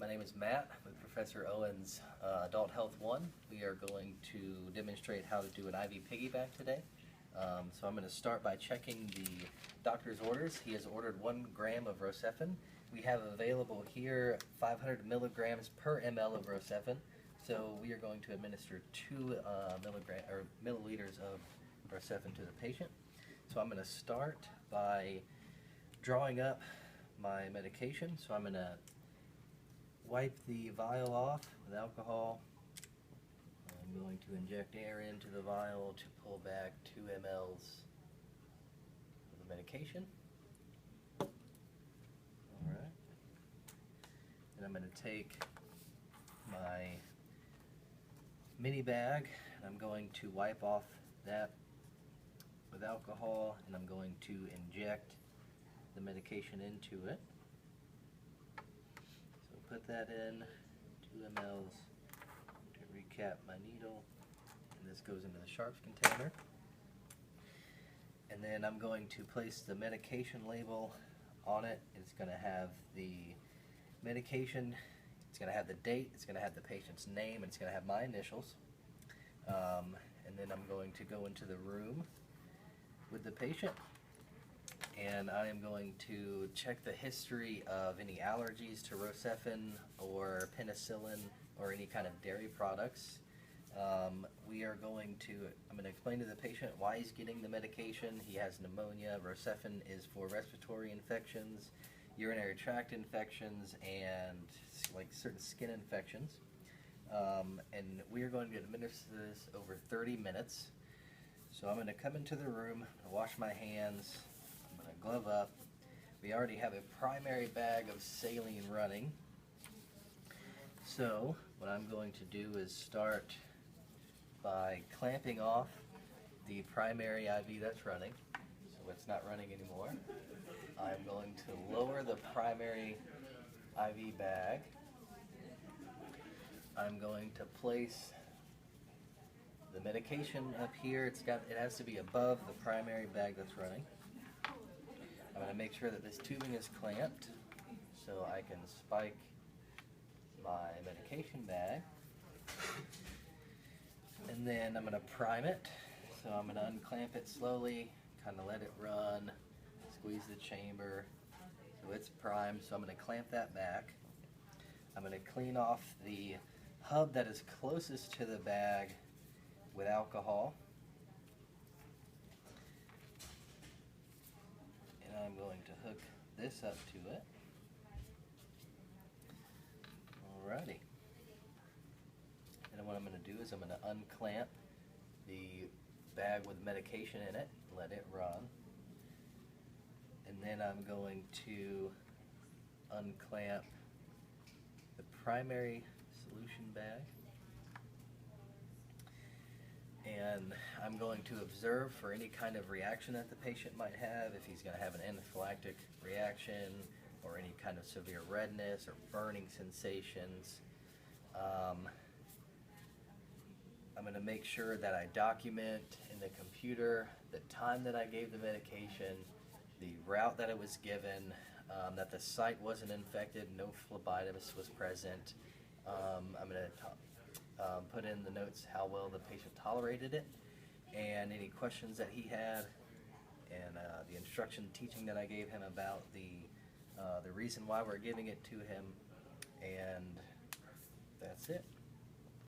My name is Matt with Professor Owen's Adult Health 1. We are going to demonstrate how to do an IV piggyback today. So I'm going to start by checking the doctor's orders. He has ordered 1 gram of Rocephin. We have available here 500 milligrams per ml of Rocephin. So we are going to administer 2 milliliters of Rocephin to the patient. So I'm going to start by drawing up my medication. So I'm going to wipe the vial off with alcohol. I'm going to inject air into the vial to pull back 2 mLs of the medication. Alright. And I'm going to take my mini bag and I'm going to wipe off that with alcohol and I'm going to inject the medication into it. So put that in, 2 mLs, to recap my needle, and this goes into the sharps container. And then I'm going to place the medication label on it. It's going to have the medication, it's going to have the date, it's going to have the patient's name, and it's going to have my initials. And then I'm going to go into the room with the patient. And I am going to check the history of any allergies to Rocephin or penicillin or any kind of dairy products. I'm going to explain to the patient why he's getting the medication. He has pneumonia. Rocephin is for respiratory infections, urinary tract infections, and like certain skin infections. And we are going to administer this over 30 minutes. So I'm going to come into the room, wash my hands, I'm going to glove up. We already have a primary bag of saline running. So what I'm going to do is start by clamping off the primary IV that's running. So it's not running anymore. I'm going to lower the primary IV bag. I'm going to place the medication up here. It has to be above the primary bag that's running. I'm going to make sure that this tubing is clamped so I can spike my medication bag. And then I'm going to prime it. So I'm going to unclamp it slowly, kind of let it run, squeeze the chamber so it's primed. So I'm going to clamp that back. I'm going to clean off the hub that is closest to the bag with alcohol. And I'm going to hook this up to it. Alrighty. And then what I'm going to do is I'm going to unclamp the bag with medication in it, let it run. And then I'm going to unclamp the primary solution bag. And I'm going to observe for any kind of reaction that the patient might have, if he's going to have an anaphylactic reaction or any kind of severe redness or burning sensations. I'm going to make sure that I document in the computer the time that I gave the medication, the route that it was given, that the site wasn't infected, no phlebitis was present. I'm going to put in the notes how well the patient tolerated it and any questions that he had, and the instruction teaching that I gave him about the reason why we're giving it to him, and that's it.